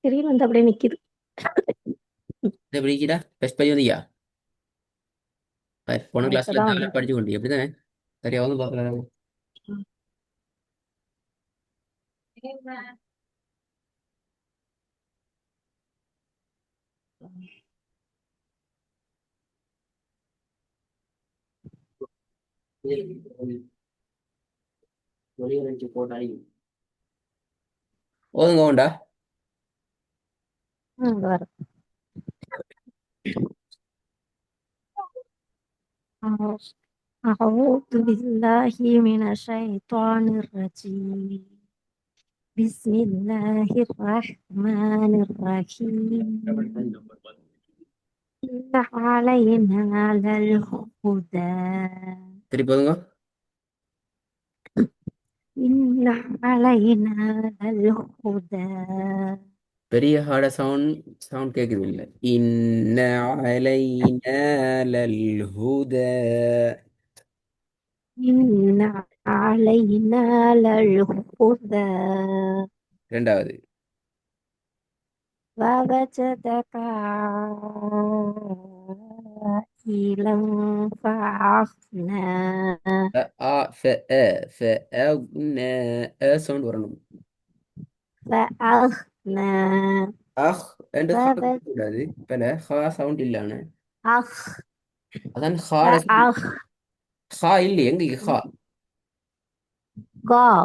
திடீர்னு வந்து அப்படியே நிக்குது. இதை பிடிக்கிட்டா பெஸ்ட் படி வந்தியா போன கிளாஸ்ல இப்பதான் நல்லா வந்திருக்கேன். படிச்சு கொண்டு எப்படிதானே சரியா வந்து பார்க்கலாம். போட்டாடி ஓதுங்க உண்டா. இந்த வர أعوذ بالله من الشيطان الرجيم. بسم الله الرحمن الرحيم. إن علينا للهدى. திருப்பி ஓதுங்க. إن علينا للهدى. பெரிய ஹார்ட சவுண்ட் கேக்குது இல்ல. இன்ன அலைனா லல்ஹுத. إن علينا للهدى. இரண்டாவது. ووجدك عائلا فأغنى. ஆ ஃப அக்ன சவுண்ட் வரணும். فأغنى. அஹ் என்று ஹா ووجدك கூடாது. பல ஹா சவுண்ட் இல்லாம أخ அதான் ஹாட சவுண்ட். فأغ ஹா இல்லையே எங்க ஹா. غا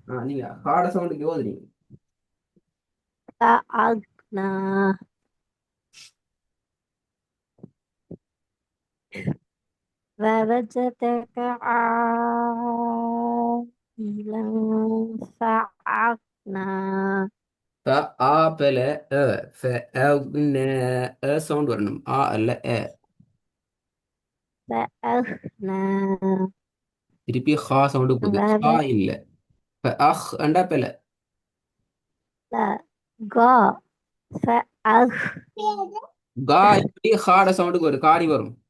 غا நீங்க ஹாட சவுண்டுக்கு ஓதுறீங்க. فأغنى. ووجدك عائلا فأغنى. ஆ பல ஃப அக்ன சவுண்ட் வரணும். ஆ அல்ல فأغنى. திருப்பி ஹா சவுண்டு போகுது. ஹா ووجدك இல்ல. அஹ் அண்டா பல. غا فأغ கா இப்படி ஹாட சவுண்டுக்கு ஒரு காரி வரும்.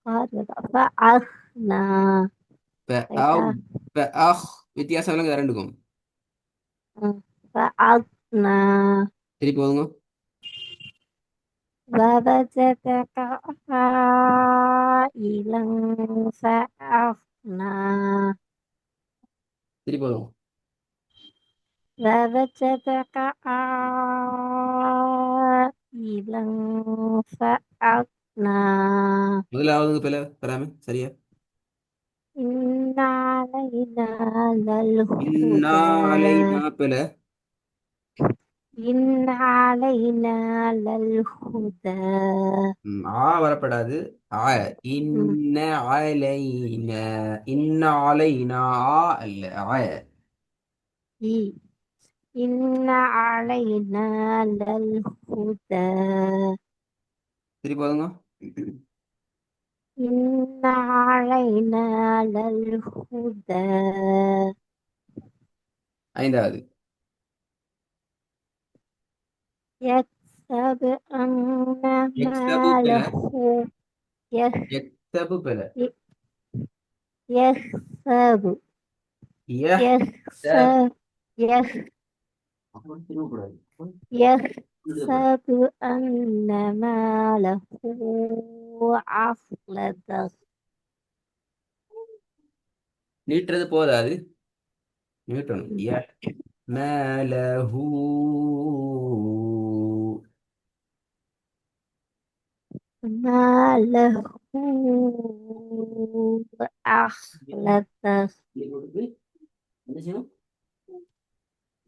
فأغنى. அவ் அஹ் வித்தியாசம் இல்லைங்க ரெண்டுக்கும். فأغنى. திருப்பி போதுங்க. ووجدك عائلا فأغنى. திருப்பி போதுங்க. ووجدك عائلا فأغنى. முதலாவது பல வராம சரியா. إن علينا இன்னா للهدى. அலைனா பல. إن علينا للهدى. ஆ வரப்படாது. ஆ இன்ன அலைனா. இன்ன அலைனா ஆ அல்ல ஆ. إي. إن علينا للهدى. திருப்பி போதுங்க. إن علينا للهدى. ஐந்தாவது. يحسب أن எக்ஸபு பல. ماله يخ- எக்ஸபு பல. يحسب யஹ் يحسب يح- அப்புறம் திரும்பக்கூடாது. يحسب أن ماله أخلده. நீட்டுறது போதாது. நீட்டணும். மேலஹூ. ماله أخلده. என்ன செய்யணும்.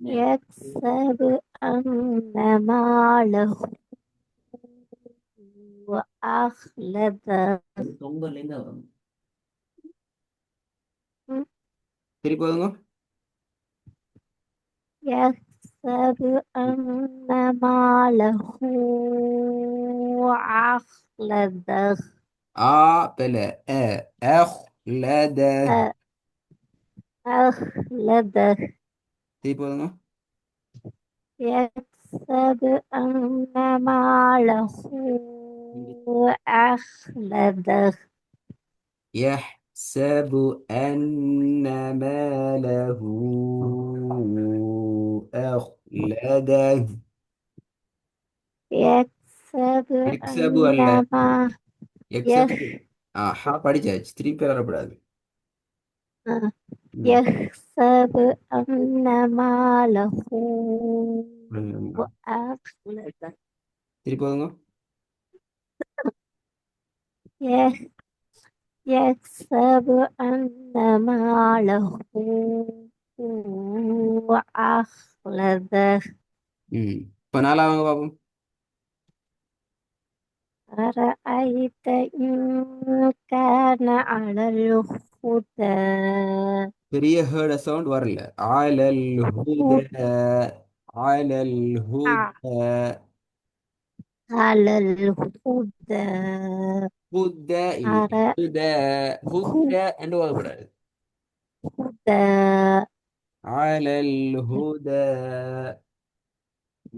يحسب أن ماله أخلده. தொங்கல்ல இருந்து வரும். திருப்பி போதுங்க. يحسب أن ماله أخلده. ஆ பல அ அஹ்லத. أخلده. திருப்பி போதுங்க. أن ماله أخلده. يحسب أن ماله أخلده. يحسب يكسب أن ولا ما يكسب؟ يح படிச்சாச்சு, திருப்பி வரக்கூடாது. ம். يحسب أن ماله ம். أخلده. திருப்பி வருங்க. يح- يحسب أن ماله أخلده. ம். இப்போ நாலாவது பார்ப்போம். أرأيت إن كان على الهدى. பெரிய ஹேர்ட சவுண்ட் வரல. ஆலல் ஹுத. ஆலல் ஹுத. على الهدى. ஹுத இல்ல. أرأ ஹுத. ஹுத என்று வரக்கூடாது. هدى. ஆலல் ஹுத.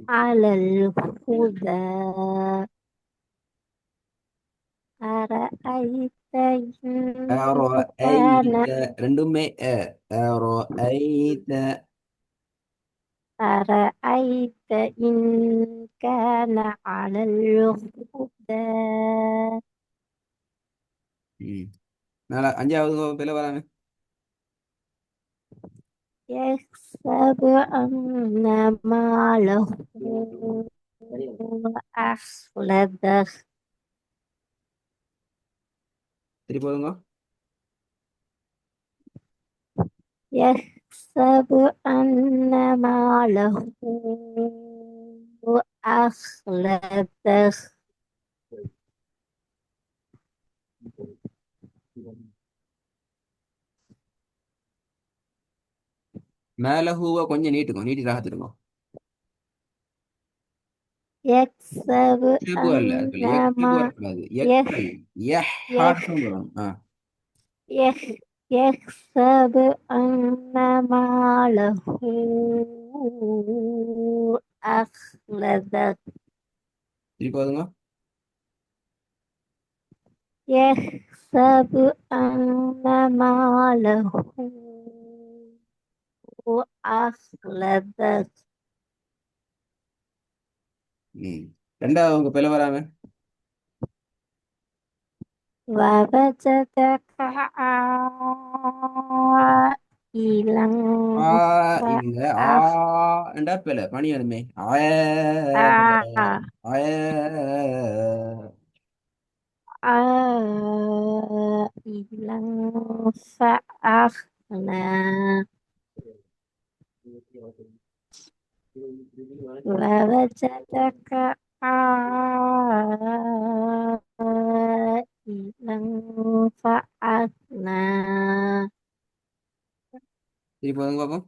على الهدى. أرأيت ஆரோ إن ஐத. كان ரெண்டுமே ஆரோ ஐத. أرأيت إن كان على الهدى. ம். நாலா அஞ்சாவது பேல வராங்க. يحسب أن ماله أخلده. திருப்பி வருங்க. يحسب أن ماله أخلده. மேல ஹூவை கொஞ்சம் நீட்டுக்கும், நீட்டி ராகத்திருக்கும். يحسب எக்ஸபு அல்ல, أن அதுக்குள்ள எக்ஸபு ما வரக்கூடாது. எக்ஸல். يح எஹ் ஹார்ட் يح சவுண்ட் வரும். يح يحسب أن ماله أخلده. திருப்பி வருங்க. يحسب أن ماله أخلده. ம். ரெண்டாவது உங்க பேல வராம. ووجدك عائلا ஆ இல்ல, ஆ فأغ- ரெண்டா பேல பணி வருமே. آ- ஆ. عائلا فأغنى. ووجدك عائلا فأغنى. திருப்பி வருங்க பாப்போம்.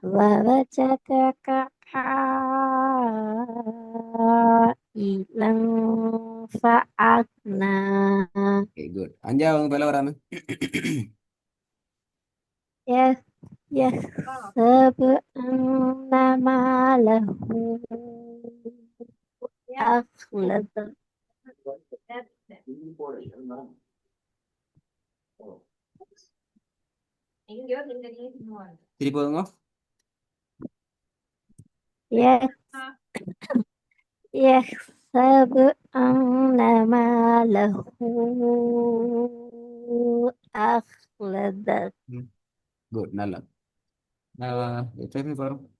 ووجدك عائلا فأغنى. Okay good. அஞ்சாவது உங்க பேல வராம. يحسب أن ماله أخلده. திருப்பி வருங்க. يح- يحسب أن ماله أخلده. குட், நல்லா. எப்பயுமே வரும்.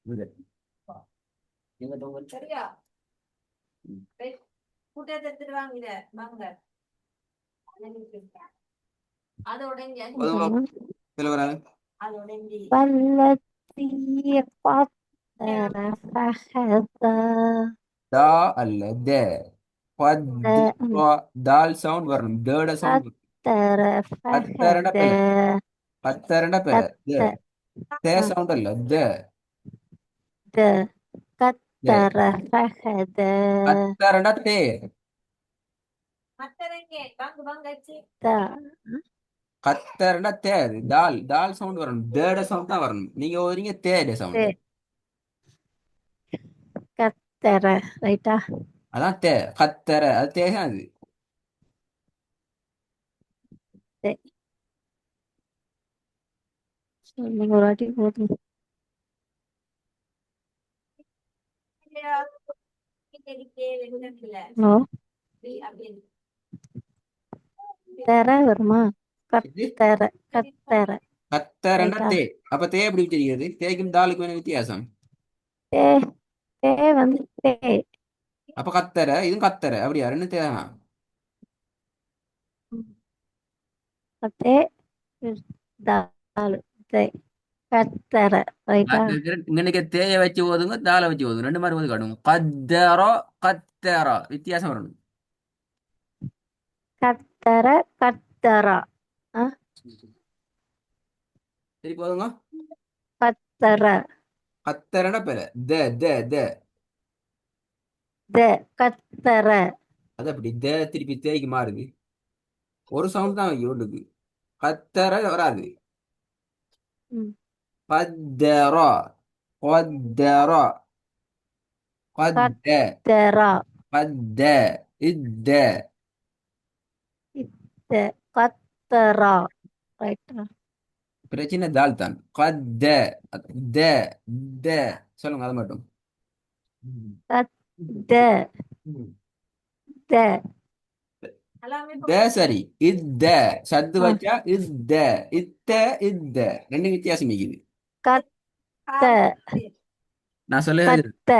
இது. ம். போதுமா? பேல வராங்க. والذي قدر فهدى. தா அல்ல த. தால் சவுண்ட் வரணும். தேட சவுண்ட். قدر கத்தரண்ட فهدى. பேல. கத்தரண்ட பேல. த. قدر தே சவுண்ட் அல்ல, த. த. قدر فهدى. கத்தரண்ட தே. த- கத்தரண்ட தே. தால் தால் சவுண்ட் வரணும். தேட சவுண்ட் தான் வரணும். நீங்க ஓதுறீங்க தேட சவுண்ட். கத்தர ரைட்டா? அதான் தே. கத்தர அது தேகம் அது. சரி, நீங்க ஒரு வாட்டி போதும். ஓ, தர வருமா? இது கத்தர கத்தர கத்தரண்டா ரைட்டா? தே. அப்ப தே எப்படி தெரியுது? தேக்கும் தாளுக்கும் என்ன வித்தியாசம்? தே தே வந்து தே. அப்ப கத்தர இதுவும் கத்தர அப்படியா? ரெண்டு தேகம். தே தாலு தே கத்தர ரைட்டா? இங்க தேய வச்சு ஓதுங்க, தாளை வச்சு ஓதுங்க, ரெண்டு மாதிரி ஓது காட்டுங்க. கத்தரோ கத்தரோ வித்தியாசம் வரணும். கத்தர கத்தரா. ஆ, சரி போதுங்க. கத்தர கத்தரண்டா பேர த த த. த கத்தர. அது அப்படி த திருப்பி தேய்க்கு மாறுது. ஒரு சவுண்ட் தான் ஒன்றுக்கு. கத்தர வராது. ம். கத்தரோ கத்தரோ கத்த கத்தரா கத்த இத்த. இத்த கத்தரா ரைட்டா? பிரச்சனை தால் தான். கத்த த த சொல்லுங்க அது மட்டும். கத்த த த சரி. இத்த சத்து ஆ, வச்சா இத்த இத்த இத்த ரெண்டு வித்தியாசம் இருக்குது. கத்த நான் சொல்ல கத்த.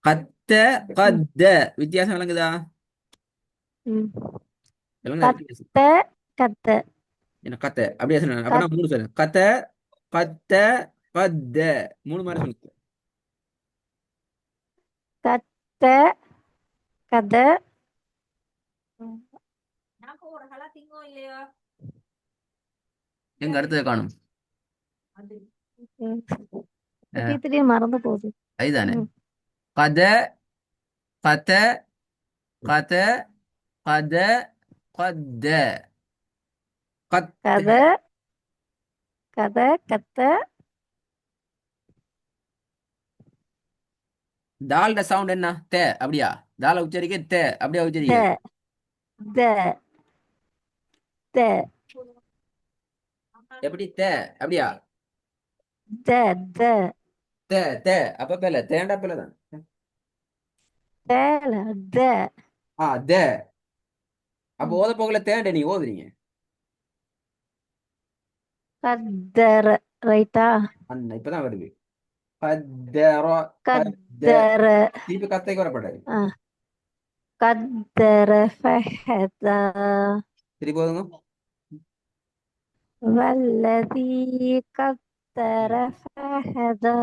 கத்த ம், கத்த வித்தியாசம் விளங்குதா? ம். விளங்குதா வித்தியாசம்? கத்த கத்த என்ன கத்த அப்படியே சொன்ன அப்ப கத் நான் மூணு சொல்றேன். கத்த கத்த கத்த மூணு மாதிரி சொல்லுங்க. கத்த கத. எங்க அடுத்தது காணும். ம். அஹ், திடீர் திடீர்னு மறந்து போகுது. அதுதானே. ம். கத கத்த கத கத கத்த கத்த. கத கத கத்த. தால்ட சவுண்ட் என்ன? தே அப்படியா? தால உச்சரிக்க தே அப்படியா உச்சரிக்கிறது? த த த எப்படி தே அப்படியா? த த தே தே அப்ப பேல தேண்டா பேல தான். தேல த ஆ தே. அப்ப ம். ஓத போகல தேண்ட நீ ஓதுறீங்க. கத்தர ரைட்டா? அண்ணா இப்பதான் வருது. கத்தரோ கத்த. கத்தர. திருப்பி கத்தைக்கு வரப்படாது. ஆ, கத்தர ஃபஹத திருப்பி ஓதுங்க. والذي قدر فهدى.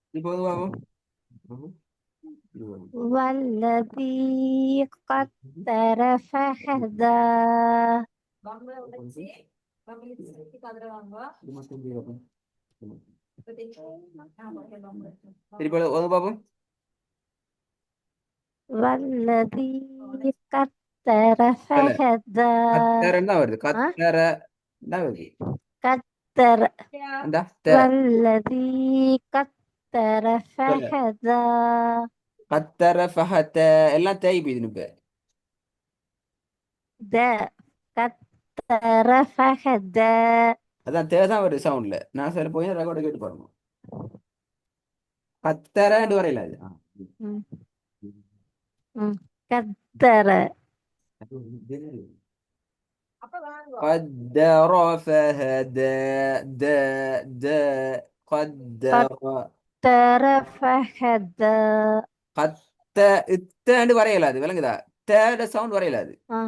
திருப்பி ஓதுங்க பாப்போம். والذي قدر فهدى. திருப்பி ஓதுங்க பாப்போம். والذي قدر இல்ல فهدى. கத்தரன்னு தான் வருது. ஆ, கத்தர தான் வருது. قدر. அந்த والذي قدر சொல்ல فهدى. கத்தர ஃபஹத்த எல்லாம் தேய் போயிது இப்ப. ده قدر فهدى. அதான் தே தான் வருது சவுண்ட்ல. நான் சரி போய் ரெக்கார்டு கேட்டு பாருங்க. கத்தரன்னு வரையில அது. ம், ம். قدر. قدر فهدى د د قدر قدر فهدى. கத்த இத்தண்டு வரையலாது விளங்குதா? தேட சவுண்ட் வரையலாது. ஆ,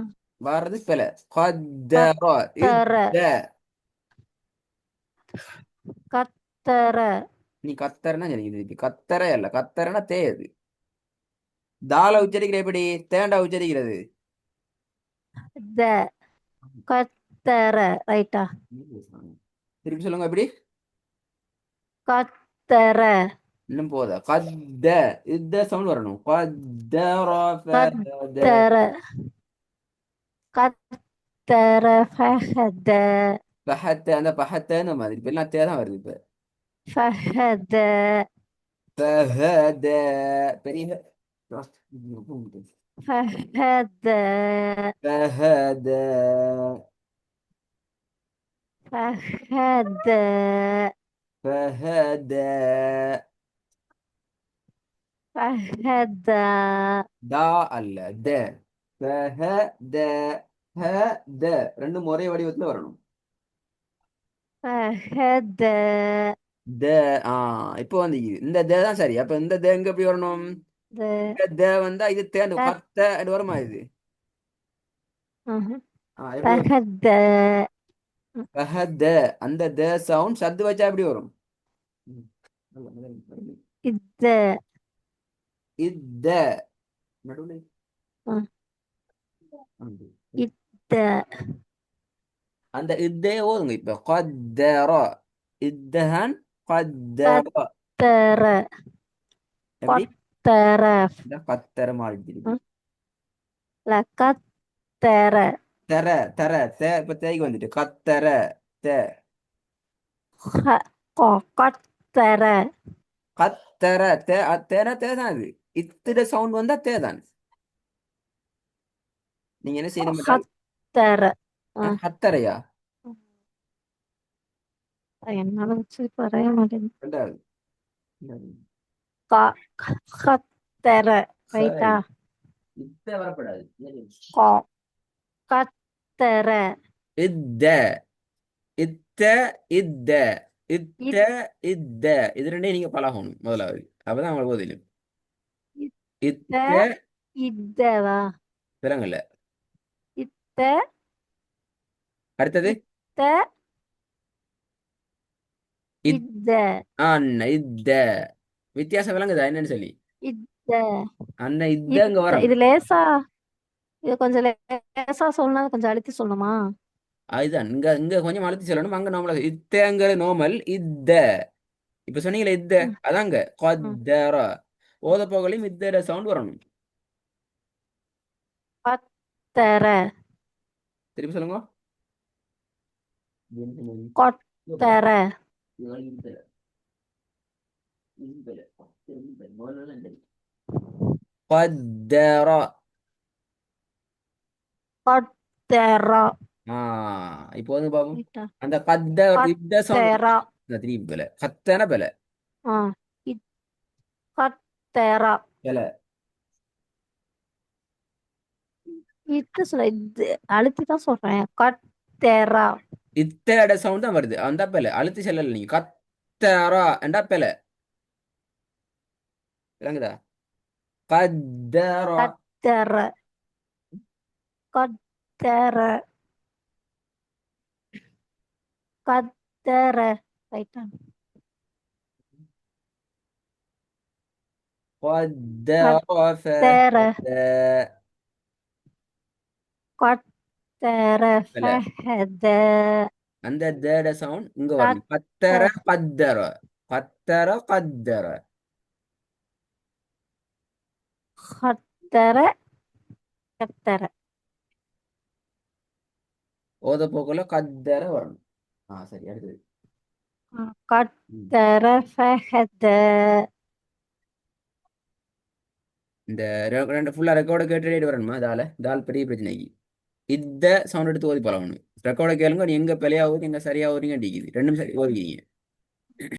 வர்றது பில. கத்தர قدر இத்த. قدر நீ கத்தரனா சரி. இது கத்தர இல்ல. கத்தரனா தேயது. தால உச்சரிக்கிற எப்படி? தேண்டா உச்சரிக்கிறது. ده قدر ரைட்டா? திருப்பி சொல்லுங்க எப்படி? قدر இன்னும் போதா? கத்த இந்த சவுண்ட் வரணும். கத்தர ஃபஹத. قدر قدر فهدى. பஹத்த அந்த பஹத்தன்னு மாதிரி இப்ப எல்லாம் தே தான் வருது இப்ப. فهد பஹத பெரிய فهد பஹத فهد பஹத فهد தா அல்ல த பஹத ஹ த ரெண்டும் ஒரே வடிவத்துல வரணும். فهد த ஆ இப்போ வந்து இந்த த தான் சரி. அப்ப இந்த த எங்க எப்படி வரணும்? இந்த த வந்தா இது தேண்டு கத்த அது வருமா இது? எப்படி வரும்? فهد பஹத அந்த த சவுண்ட் சத்து வச்சா எப்படி வரும்? ம். إد இத்த நடுவுல அந்த إد அந்த இதே ஓதுங்க இப்ப கத்தர இத்தஹான் கத்தர قطر எப்படி قطر இந்த கத்தர மாதிரி لا قطر தர தர தே இப்ப தேய்க்கு வந்துட்டு கத்தர தே قطر கத்தர தே தேன தே தான் இது. இத்திட சவுண்ட் வந்தா தே தான். நீங்க என்ன செய்யணும் என்றால் خطر கத்தரையா என்னால வச்சு பறைய மாட்டேங்குது ரெண்டாவது خطر ரைட்டா சரி இத்த வரப்படாது قطر இத்த இத்த இத்த இத்த இத்த இது ரெண்டையும் நீங்க பழகணும் முதலாவது அப்பதான் உங்களுக்கு போதிலும் இத்த இத்த இதவா விலங்கல்ல இத்த அடுத்தது இத்த இத் இத்த அண்ணா இத்த வித்தியாசம் விளங்குதா என்னன்னு சொல்லி இத்த அந்த இத்த அங்க இத்த வரணும். இது லேசா இது கொஞ்சம் லேசா சொல்லணும் கொஞ்சம் அழுத்தி சொல்லணுமா அதுதான் இங்க இங்க கொஞ்சம் அழுத்தி சொல்லணும். அங்க நார்மலா இத்தங்கிற நார்மல் இத்த இப்ப சொன்னீங்களே இத்த ம், அதாங்க ம். கொத்தர ஓத போகலையும் இத்த சவுண்ட் வரணும். கொத்தர திருப்பி சொல்லுங்க. கொத்தர قدر கொத்தர ஆ இப்போ வந்து பாப்போம். ரைட்டா அந்த கத்த இந்த சவுண்ட் கொத்தர திருப்பி பேல கத்தன பேல ஆ இத் கொத்தர பேல இது சொல்ல இது அழுத்தி தான் சொல்றேன் கொத்தர இத்தோட சவுண்ட் தான் வருது அந்த பேல அழுத்தி செல்லல நீங்க கத்தரா என்றா பேல விளங்குதா கத்தரா கொத்தர கொத்தர கொத்தர ரைட்டா قدر கொத்தர فهدى கொத்தர பேல ஃபஹத அந்த தேட சவுண்ட் இங்க வரணும். கத்தர கொத்தர கத்தர கத்தர கத்தர கொத்தர கொத்தர ஓத போக்குள்ள கத்தர வரணும். சரி அடுத்தது ம். கொத்தர ஃபஹத இந்த ரெண்டு ஃபுல்லா ரெக்கார்டை கேட்டுட்டு வரணுமா தால தால் பெரிய பிரச்சனைக்கு இந்த சவுண்ட் எடுத்து ஓதி பழகணும். ரெக்கார்டை கேளுங்க நீ எங்க பிழையாவது எங்க சரியா ஓதிங்க அடிக்குது ரெண்டும் சரி ஓதிக்கிறீங்க.